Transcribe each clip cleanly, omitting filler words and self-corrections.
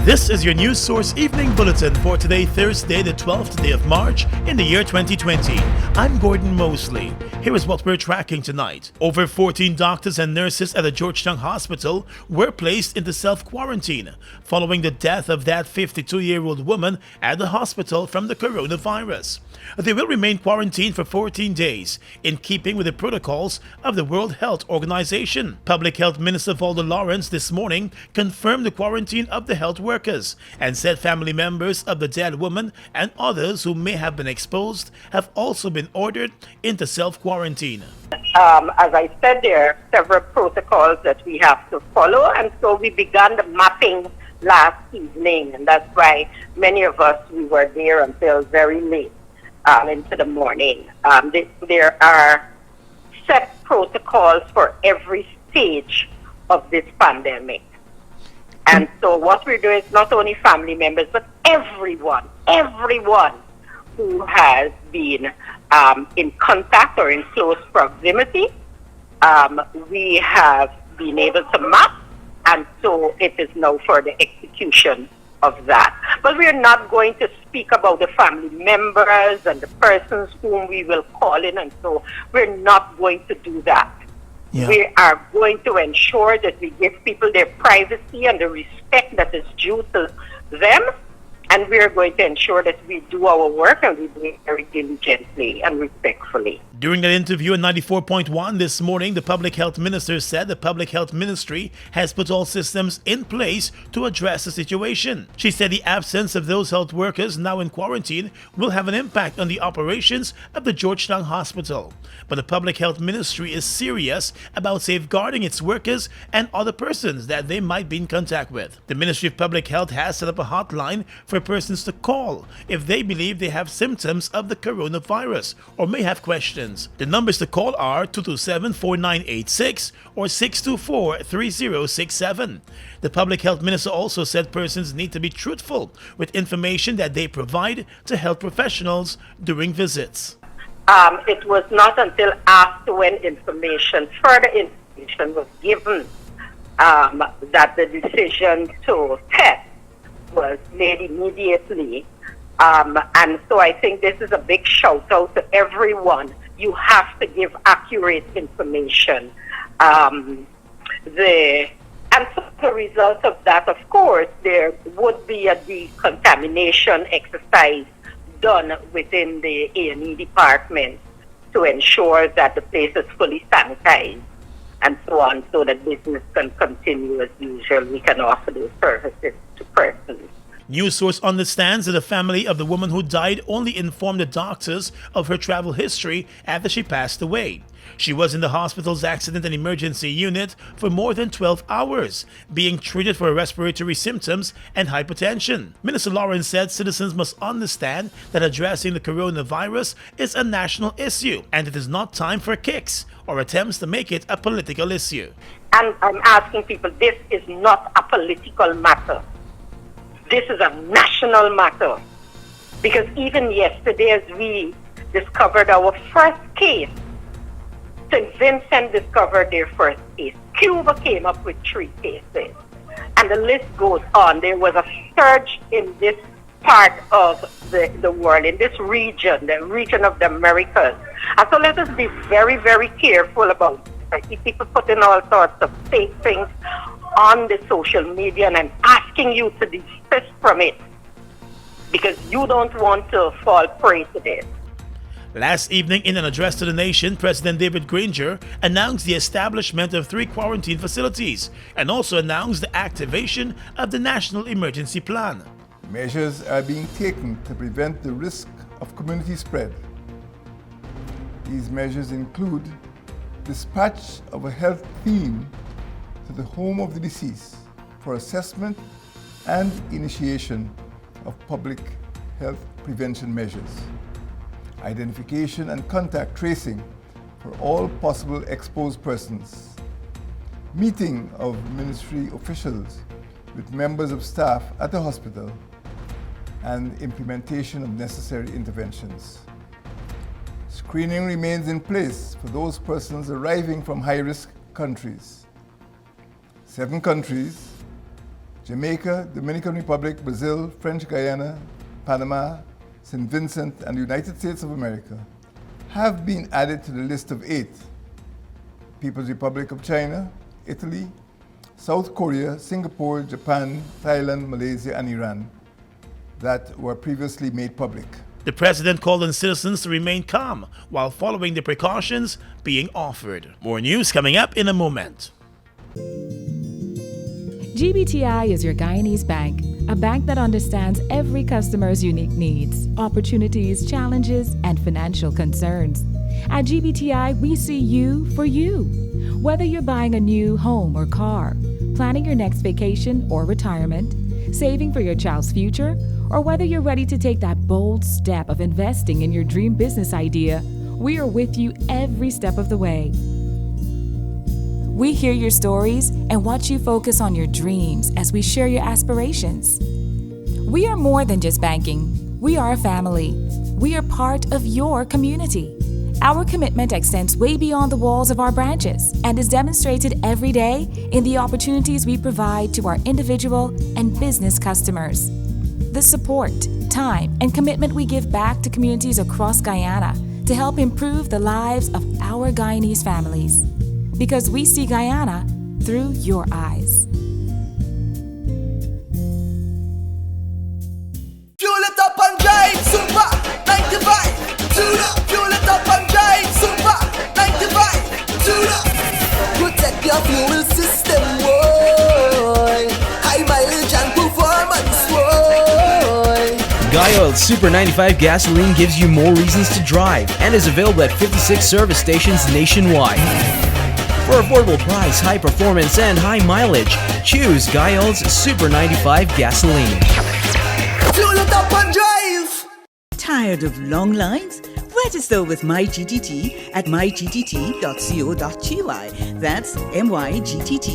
This is your News Source Evening Bulletin for today, Thursday, the 12th day of March in the year 2020. I'm Gordon Mosley. Here is what we're tracking tonight. Over 14 doctors and nurses at the Georgetown Hospital were placed into self-quarantine following the death of that 52-year-old woman at the hospital from the coronavirus. They will remain quarantined for 14 days, in keeping with the protocols of the World Health Organization. Public Health Minister Valdo Lawrence this morning confirmed the quarantine of the health workers and said family members of the dead woman and others who may have been exposed have also been ordered into self-quarantine. As I said, there are several protocols that we have to follow, and so we began the mapping last evening, and that's why many of us, we were there until very late into the morning. There are set protocols for every stage of this pandemic. And so what we're doing is not only family members, but everyone who has been in contact or in close proximity, we have been able to map, and so it is now for the execution of that. But we're not going to speak about the family members and the persons whom we will call in, and so we're not going to do that. Yeah. We are going to ensure that we give people their privacy and the respect that is due to them, and we are going to ensure that we do our work and we do it very diligently and respectfully. During an interview on 94.1 this morning, the Public Health Minister said the Public Health Ministry has put all systems in place to address the situation. She said the absence of those health workers now in quarantine will have an impact on the operations of the Georgetown Hospital. But the Public Health Ministry is serious about safeguarding its workers and other persons that they might be in contact with. The Ministry of Public Health has set up a hotline for persons to call if they believe they have symptoms of the coronavirus or may have questions. The numbers to call are 227-4986 or 624-3067. The Public Health Minister also said persons need to be truthful with information that they provide to health professionals during visits. It was not until after when further information was given, that the decision to test was made immediately. And so I think this is a big shout out to everyone. You have to give accurate information. And so the result of that, of course, there would be a decontamination exercise done within the A&E department to ensure that the place is fully sanitized and so on, so that business can continue as usual. We can offer those services to persons. News Source understands that the family of the woman who died only informed the doctors of her travel history after she passed away. She was in the hospital's accident and emergency unit for more than 12 hours, being treated for respiratory symptoms and hypertension. Minister Lawrence said citizens must understand that addressing the coronavirus is a national issue, and it is not time for kicks or attempts to make it a political issue. And I'm asking people, this is not a political matter. This is a national matter. Because even yesterday, as we discovered our first case, St. Vincent discovered their first case. Cuba came up with 3 cases. And the list goes on. There was a surge in this part of the world, in this region, the region of the Americas. And so let us be very, very careful about this. I see people putting all sorts of fake things on the social media, and I'm asking you to desist from it because you don't want to fall prey to this. Last evening, in an address to the nation, President David Granger announced the establishment of 3 quarantine facilities and also announced the activation of the National Emergency Plan. Measures are being taken to prevent the risk of community spread. These measures include dispatch of a health team to the home of the deceased for assessment and initiation of public health prevention measures, identification and contact tracing for all possible exposed persons, meeting of ministry officials with members of staff at the hospital, and implementation of necessary interventions. Screening remains in place for those persons arriving from high-risk countries. 7 countries, Jamaica, Dominican Republic, Brazil, French Guyana, Panama, St. Vincent, and the United States of America have been added to the list of 8. People's Republic of China, Italy, South Korea, Singapore, Japan, Thailand, Malaysia, and Iran that were previously made public. The president called on citizens to remain calm while following the precautions being offered. More news coming up in a moment. GBTI is your Guyanese bank, a bank that understands every customer's unique needs, opportunities, challenges, and financial concerns. At GBTI, we see you for you. Whether you're buying a new home or car, planning your next vacation or retirement, saving for your child's future, or whether you're ready to take that bold step of investing in your dream business idea, we are with you every step of the way. We hear your stories and watch you focus on your dreams as we share your aspirations. We are more than just banking. We are a family. We are part of your community. Our commitment extends way beyond the walls of our branches and is demonstrated every day in the opportunities we provide to our individual and business customers. The support, time, and commitment we give back to communities across Guyana to help improve the lives of our Guyanese families. Because we see Guyana through your eyes. Fuel it up and drive, Super 95. Tune up. Fuel it up and drive, Super 95. Tune up. Protect your fuel system, boy. High mileage and performance, boy. Guy Oil Super 95 gasoline gives you more reasons to drive and is available at 56 service stations nationwide. For affordable price, high performance, and high mileage, choose Guy Oil's Super 95 gasoline. Fuel it up and drive. Tired of long lines? Register with MyGTT at mygtt.co.gy. That's mygtt.co.gy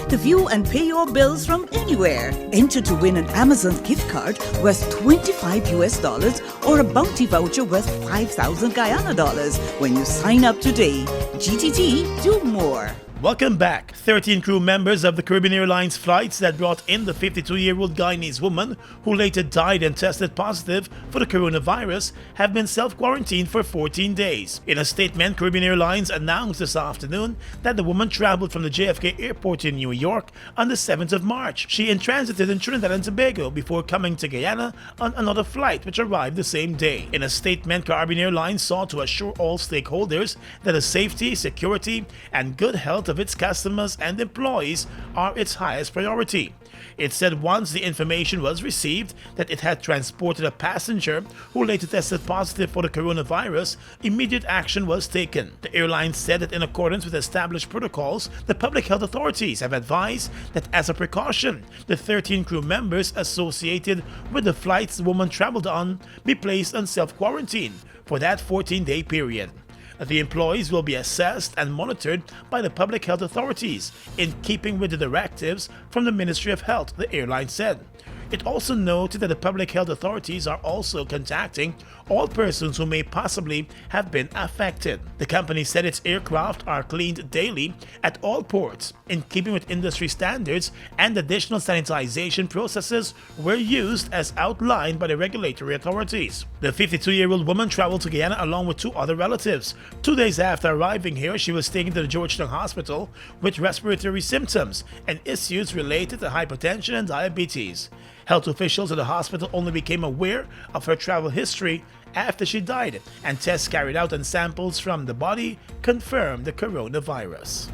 to view and pay your bills from anywhere. Enter to win an Amazon gift card worth $25 or a bounty voucher worth 5,000 Guyana dollars when you sign up today. GTT, do more. Welcome back. 13 crew members of the Caribbean Airlines flights that brought in the 52-year-old Guyanese woman who later died and tested positive for the coronavirus have been self-quarantined for 14 days. In a statement, Caribbean Airlines announced this afternoon that the woman traveled from the JFK airport in New York on the 7th of March. She transited in Trinidad and Tobago before coming to Guyana on another flight which arrived the same day. In a statement, Caribbean Airlines sought to assure all stakeholders that the safety, security, and good health of its customers and employees are its highest priority. It said once the information was received that it had transported a passenger who later tested positive for the coronavirus, immediate action was taken. The airline said that in accordance with established protocols, the public health authorities have advised that as a precaution, the 13 crew members associated with the flights the woman traveled on be placed on self-quarantine for that 14-day period. The employees will be assessed and monitored by the public health authorities in keeping with the directives from the Ministry of Health, the airline said. It also noted that the public health authorities are also contacting all persons who may possibly have been affected. The company said its aircraft are cleaned daily at all ports in keeping with industry standards, and additional sanitization processes were used as outlined by the regulatory authorities. The 52-year-old woman traveled to Guyana along with 2 other relatives. 2 days after arriving here, she was taken to the Georgetown Hospital with respiratory symptoms and issues related to hypertension and diabetes. Health officials at the hospital only became aware of her travel history after she died, and tests carried out on samples from the body confirmed the coronavirus.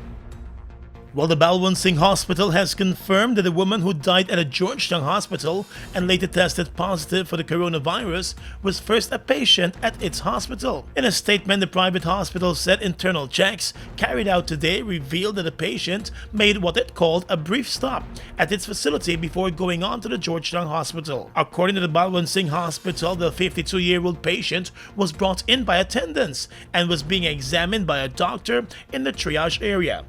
Well, the Balwant Singh Hospital has confirmed that the woman who died at a Georgetown hospital and later tested positive for the coronavirus was first a patient at its hospital. In a statement, the private hospital said internal checks carried out today revealed that the patient made what it called a brief stop at its facility before going on to the Georgetown hospital. According to the Balwant Singh Hospital, the 52-year-old patient was brought in by attendants and was being examined by a doctor in the triage area.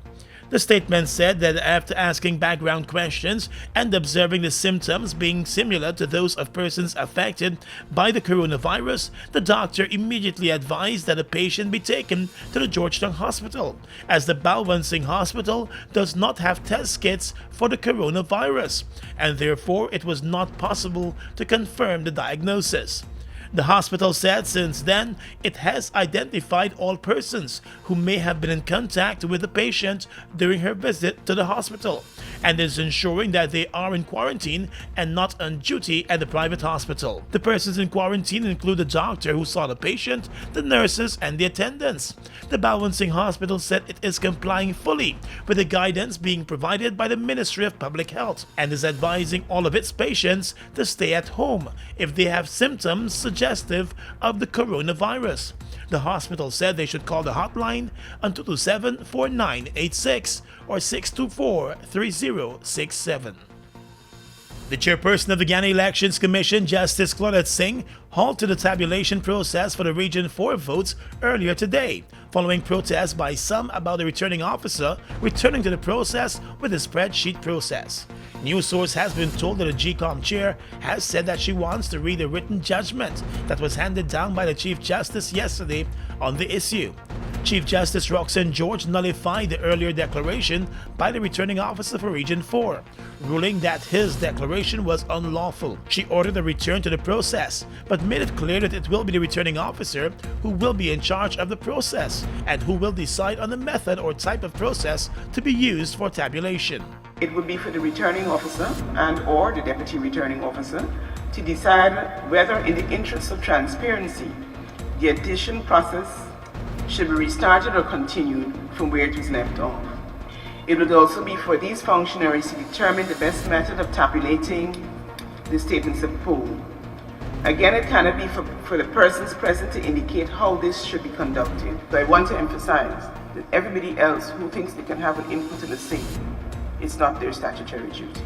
The statement said that after asking background questions and observing the symptoms being similar to those of persons affected by the coronavirus, the doctor immediately advised that the patient be taken to the Georgetown Hospital, as the Balwansing Hospital does not have test kits for the coronavirus, and therefore it was not possible to confirm the diagnosis. The hospital said since then it has identified all persons who may have been in contact with the patient during her visit to the hospital and is ensuring that they are in quarantine and not on duty at the private hospital. The persons in quarantine include the doctor who saw the patient, the nurses, and the attendants. The Balwansing Hospital said it is complying fully with the guidance being provided by the Ministry of Public Health and is advising all of its patients to stay at home if they have symptoms suggestive of the coronavirus. The hospital said they should call the hotline on 227-4986 or 624-3067. The chairperson of the Guyana Elections Commission, Justice Claudette Singh, halted the tabulation process for the Region 4 votes earlier today, following protests by some about the returning officer returning to the process with the spreadsheet process. News source has been told that the GCOM chair has said that she wants to read a written judgment that was handed down by the Chief Justice yesterday on the issue. Chief Justice Roxanne George nullified the earlier declaration by the returning officer for Region 4, ruling that his declaration was unlawful. She ordered a return to the process, but made it clear that it will be the returning officer who will be in charge of the process and who will decide on the method or type of process to be used for tabulation. It would be for the returning officer and or the deputy returning officer to decide whether, in the interest of transparency, the addition process should be restarted or continued from where it was left off. It would also be for these functionaries to determine the best method of tabulating the statements of poll. Again, it cannot be for the persons present to indicate how this should be conducted. But I want to emphasize that everybody else who thinks they can have an input in the same, it's not their statutory duty.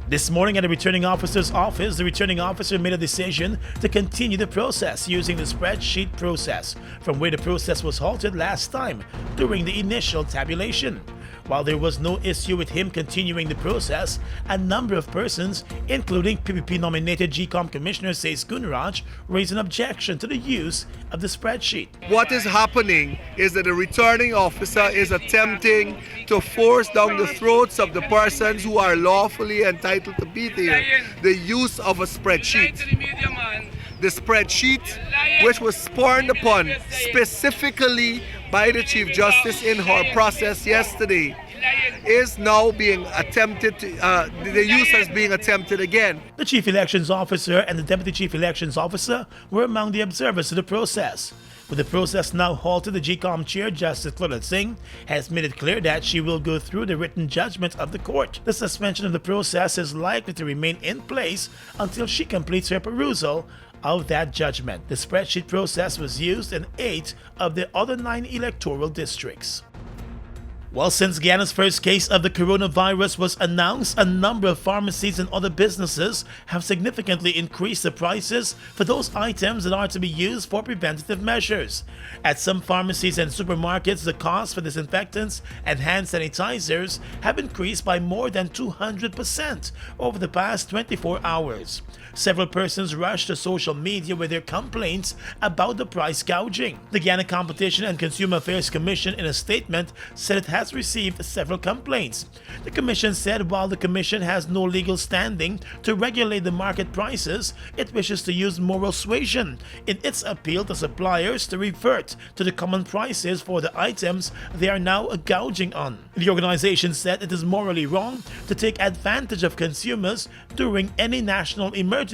This morning at the returning officer's office, the returning officer made a decision to continue the process using the spreadsheet process, from where the process was halted last time during the initial tabulation. While there was no issue with him continuing the process, a number of persons, including PPP-nominated GCOM Commissioner Says Gunraj, raised an objection to the use of the spreadsheet. What is happening is that the returning officer is attempting to force down the throats of the persons who are lawfully entitled to be there the use of a spreadsheet. The spreadsheet, which was spawned upon specifically by the Chief Justice in her process yesterday, is now being attempted to, the use is being attempted again. The Chief Elections Officer and the Deputy Chief Elections Officer were among the observers of the process. With the process now halted, the GCOM chair, Justice Claudette Singh, has made it clear that she will go through the written judgment of the court. The suspension of the process is likely to remain in place until she completes her perusal of that judgment. The spreadsheet process was used in 8 of the other 9 electoral districts. Well, since Guyana's first case of the coronavirus was announced, a number of pharmacies and other businesses have significantly increased the prices for those items that are to be used for preventative measures. At some pharmacies and supermarkets, the cost for disinfectants and hand sanitizers have increased by more than 200% over the past 24 hours. Several persons rushed to social media with their complaints about the price gouging. The Guyana Competition and Consumer Affairs Commission, in a statement, said it has received several complaints. The Commission said while the Commission has no legal standing to regulate the market prices, it wishes to use moral suasion in its appeal to suppliers to revert to the common prices for the items they are now gouging on. The organization said it is morally wrong to take advantage of consumers during any national emergency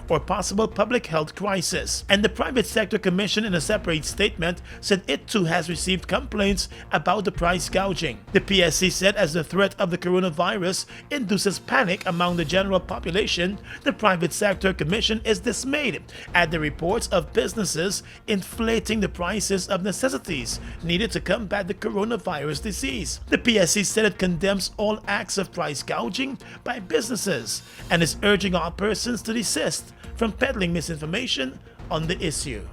or possible public health crisis. And the Private Sector Commission, in a separate statement, said it too has received complaints about the price gouging. The PSC said as the threat of the coronavirus induces panic among the general population, the Private Sector Commission is dismayed at the reports of businesses inflating the prices of necessities needed to combat the coronavirus disease. The PSC said it condemns all acts of price gouging by businesses and is urging all persons to desist from peddling misinformation on the issue.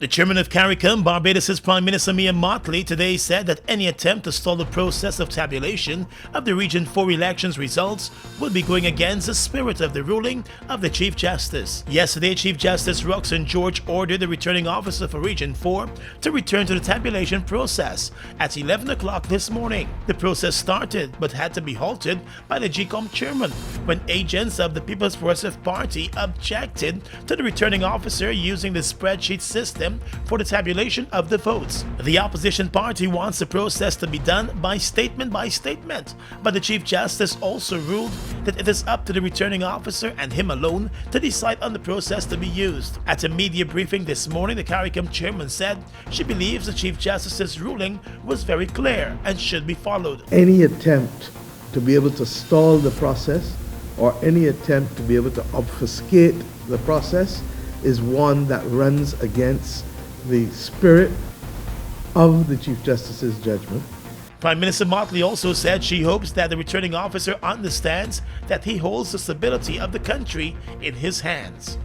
The chairman of CARICOM, Barbados' Prime Minister Mia Mottley, today said that any attempt to stall the process of tabulation of the Region 4 elections results would be going against the spirit of the ruling of the Chief Justice. Yesterday, Chief Justice Roxanne George ordered the returning officer for Region 4 to return to the tabulation process at 11 o'clock this morning. The process started but had to be halted by the GCOM chairman when agents of the People's Progressive Party objected to the returning officer using the spreadsheet system for the tabulation of the votes. The opposition party wants the process to be done by statement, but the Chief Justice also ruled that it is up to the returning officer and him alone to decide on the process to be used. At a media briefing this morning, the CARICOM chairman said she believes the Chief Justice's ruling was very clear and should be followed. Any attempt to be able to stall the process or any attempt to be able to obfuscate the process is one that runs against the spirit of the Chief Justice's judgment. Prime Minister Mottley also said she hopes that the returning officer understands that he holds the stability of the country in his hands.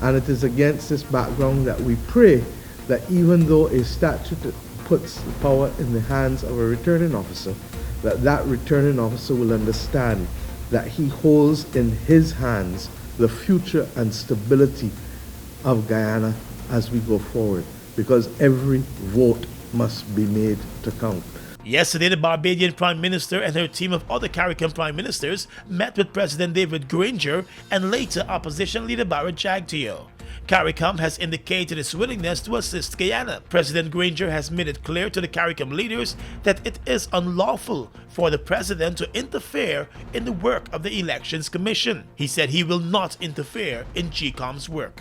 And it is against this background that we pray that even though a statute puts the power in the hands of a returning officer, that returning officer will understand that he holds in his hands the future and stability of Guyana as we go forward, because every vote must be made to count. Yesterday, the Barbadian Prime Minister and her team of other CARICOM Prime Ministers met with President David Granger and later Opposition Leader Barrett Jagtio. CARICOM has indicated its willingness to assist Guyana. President Granger has made it clear to the CARICOM leaders that it is unlawful for the President to interfere in the work of the Elections Commission. He said he will not interfere in GCOM's work.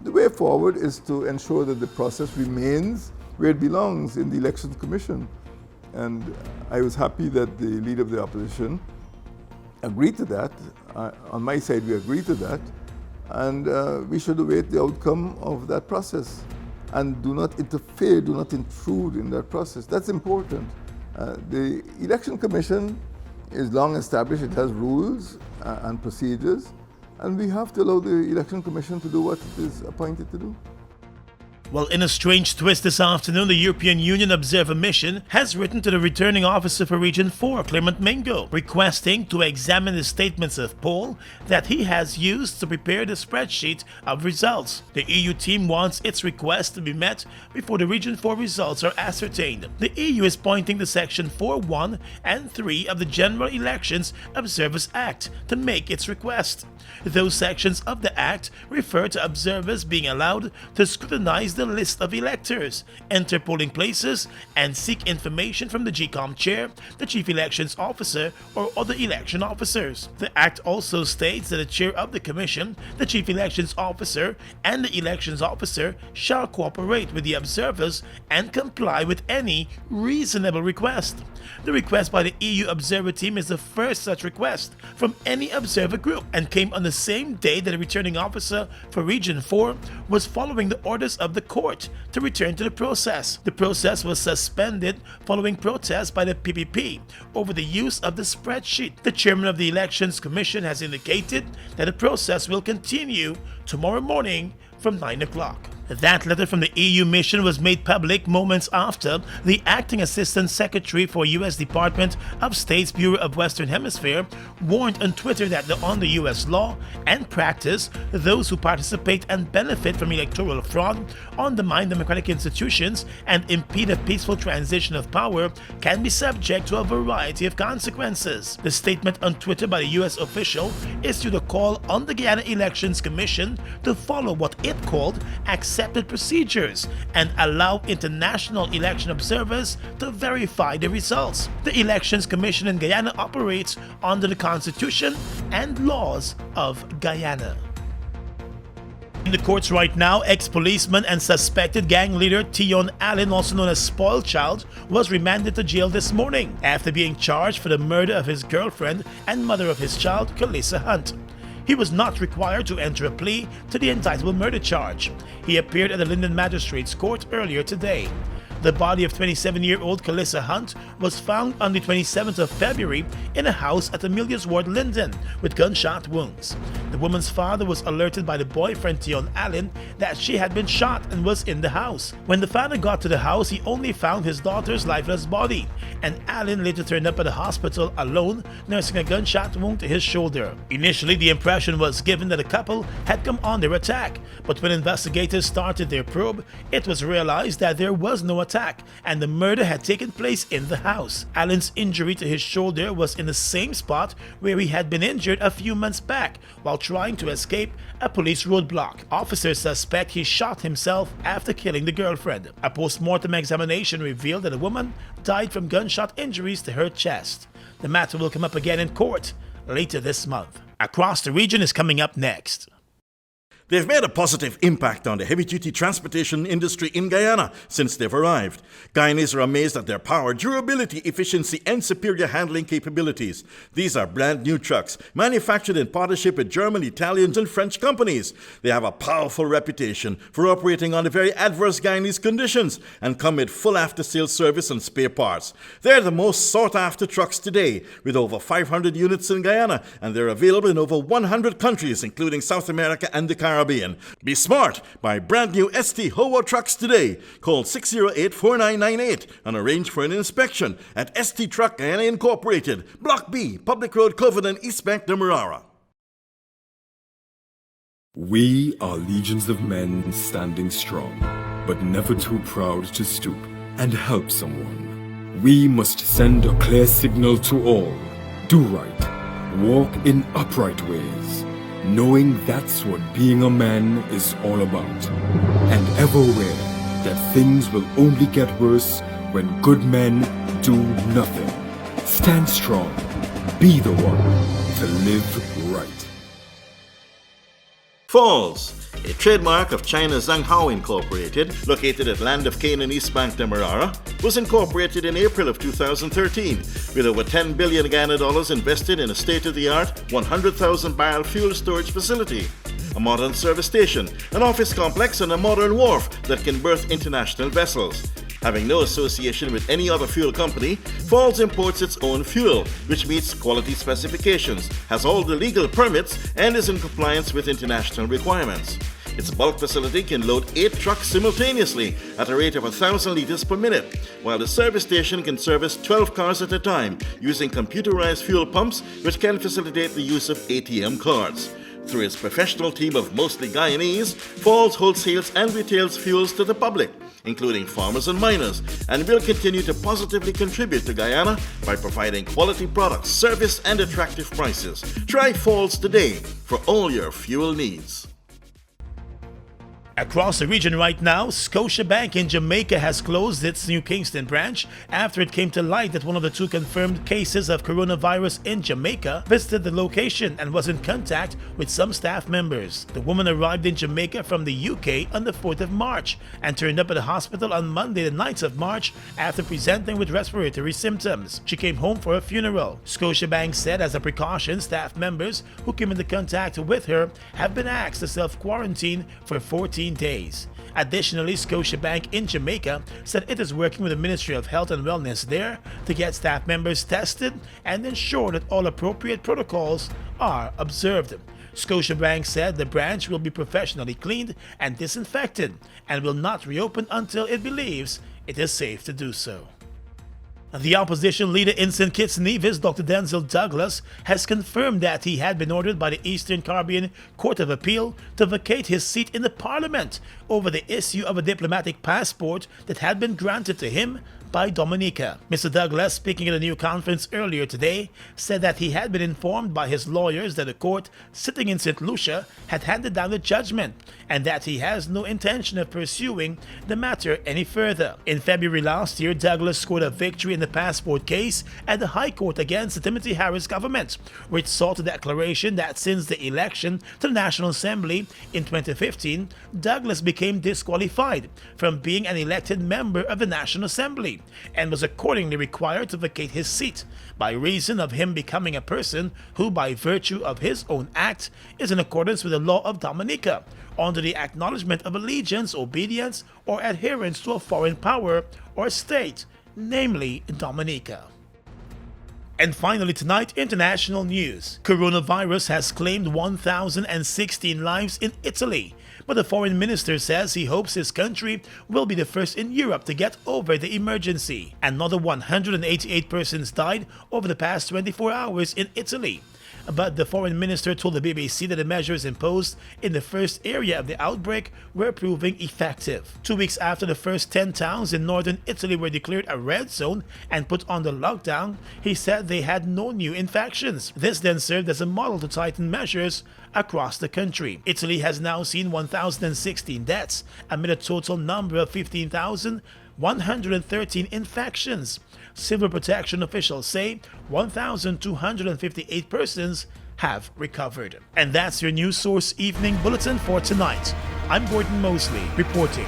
The way forward is to ensure that the process remains where it belongs, in the Elections Commission. And I was happy that the leader of the opposition agreed to that. On my side, we agreed to that. And we should await the outcome of that process and do not interfere, do not intrude in that process. That's important. The Election Commission is long established. It has rules and procedures. And we have to allow the Election Commission to do what it is appointed to do. Well, in a strange twist this afternoon, the European Union Observer Mission has written to the returning officer for Region 4, Clement Mingo, requesting to examine the statements of poll that he has used to prepare the spreadsheet of results. The EU team wants its request to be met before the Region 4 results are ascertained. The EU is pointing to Section 4.1 and 3 of the General Elections Observers Act to make its request. Those sections of the Act refer to observers being allowed to scrutinize the list of electors, enter polling places, and seek information from the GCOM chair, the chief elections officer, or other election officers. The Act also states that the chair of the commission, the chief elections officer, and the elections officer shall cooperate with the observers and comply with any reasonable request. The request by the EU Observer Team is the first such request from any observer group and came on the same day that the returning officer for Region 4 was following the orders of the court to return to the process. The process was suspended following protests by the PPP over the use of the spreadsheet. The chairman of the Elections Commission has indicated that the process will continue tomorrow morning from 9 o'clock. That letter from the EU mission was made public moments after the acting assistant secretary for U.S. Department of State's Bureau of Western Hemisphere warned on Twitter that under U.S. law and practice, those who participate and benefit from electoral fraud, undermine democratic institutions, and impede a peaceful transition of power can be subject to a variety of consequences. The statement on Twitter by the U.S. official issued a call on the Guyana Elections Commission to follow what it called accepted procedures and allow international election observers to verify the results. The Elections Commission in Guyana operates under the Constitution and laws of Guyana. In the courts right now, ex-policeman and suspected gang leader Tion Allen, also known as Spoiled Child, was remanded to jail this morning after being charged for the murder of his girlfriend and mother of his child, Kalissa Hunt. He was not required to enter a plea to the indictable murder charge. He appeared at the Linden Magistrates Court earlier today. The body of 27-year-old Calissa Hunt was found on the 27th of February in a house at Amelia's Ward, Linden, with gunshot wounds. The woman's father was alerted by the boyfriend, Tion Allen, that she had been shot and was in the house. When the father got to the house, he only found his daughter's lifeless body, and Allen later turned up at the hospital alone, nursing a gunshot wound to his shoulder. Initially, the impression was given that the couple had come under attack, but when investigators started their probe, it was realized that there was no attack, and the murder had taken place in the house. Allen's injury to his shoulder was in the same spot where he had been injured a few months back while trying to escape a police roadblock. Officers suspect he shot himself after killing the girlfriend. A post-mortem examination revealed that the woman died from gunshot injuries to her chest. The matter will come up again in court later this month. Across the Region is coming up next. They've made a positive impact on the heavy-duty transportation industry in Guyana since they've arrived. Guyanese are amazed at their power, durability, efficiency, and superior handling capabilities. These are brand new trucks, manufactured in partnership with German, Italian, and French companies. They have a powerful reputation for operating under very adverse Guyanese conditions and come with full after-sales service and spare parts. They're the most sought-after trucks today, with over 500 units in Guyana, and they're available in over 100 countries, including South America and the Caribbean. Be smart. Buy brand new ST Howo trucks today. Call 608-4998 and arrange for an inspection at ST Truck Guyana Incorporated, Block B, Public Road, Covenant, East Bank, Demerara. We are legions of men standing strong, but never too proud to stoop and help someone. We must send a clear signal to all. Do right. Walk in upright ways, knowing that's what being a man is all about. And ever aware that things will only get worse when good men do nothing. Stand strong. Be the one to live right. Falls, a trademark of China's Zhanghao Incorporated, located at Land of Cane in East Bank, Demerara, was incorporated in April of 2013, with over $10 billion Guyana dollars invested in a state-of-the-art 100,000-barrel fuel storage facility, a modern service station, an office complex, and a modern wharf that can berth international vessels. Having no association with any other fuel company, Falls imports its own fuel, which meets quality specifications, has all the legal permits, and is in compliance with international requirements. Its bulk facility can load 8 trucks simultaneously at a rate of 1,000 liters per minute, while the service station can service 12 cars at a time using computerized fuel pumps, which can facilitate the use of ATM cards. Through its professional team of mostly Guyanese, Falls wholesales and retails fuels to the public, including farmers and miners, and will continue to positively contribute to Guyana by providing quality products, service, and attractive prices. Try Falls today for all your fuel needs. Across the region right now, Scotiabank in Jamaica has closed its New Kingston branch after it came to light that one of the 2 confirmed cases of coronavirus in Jamaica visited the location and was in contact with some staff members. The woman arrived in Jamaica from the UK on the 4th of March and turned up at the hospital on Monday the 9th of March after presenting with respiratory symptoms. She came home for a funeral. Scotiabank said as a precaution, staff members who came into contact with her have been asked to self-quarantine for 14 days. Additionally, Scotiabank in Jamaica said it is working with the Ministry of Health and Wellness there to get staff members tested and ensure that all appropriate protocols are observed. Scotiabank said the branch will be professionally cleaned and disinfected and will not reopen until it believes it is safe to do so. The opposition leader in St. Kitts Nevis, Dr. Denzel Douglas, has confirmed that he had been ordered by the Eastern Caribbean Court of Appeal to vacate his seat in the Parliament over the issue of a diplomatic passport that had been granted to him by Dominica. Mr. Douglas, speaking at a new conference earlier today, said that he had been informed by his lawyers that the court sitting in St. Lucia had handed down the judgment and that he has no intention of pursuing the matter any further. In February last year, Douglas scored a victory in the passport case at the High Court against the Timothy Harris government, which sought a declaration that since the election to the National Assembly in 2015, Douglas became disqualified from being an elected member of the National Assembly. and was accordingly required to vacate his seat by reason of him becoming a person who, by virtue of his own act, is in accordance with the law of Dominica, under the acknowledgement of allegiance, obedience, or adherence to a foreign power or state, namely Dominica. And finally tonight, international news. Coronavirus has claimed 1,016 lives in Italy, but the foreign minister says he hopes his country will be the first in Europe to get over the emergency. Another 188 persons died over the past 24 hours in Italy. But the foreign minister told the BBC that the measures imposed in the first area of the outbreak were proving effective. 2 weeks after the first 10 towns in northern Italy were declared a red zone and put under lockdown, he said they had no new infections. This then served as a model to tighten measures across the country. Italy has now seen 1,016 deaths amid a total number of 15,113 infections. Civil protection officials say 1,258 persons have recovered. And that's your News Source Evening Bulletin for tonight. I'm Gordon Mosley reporting.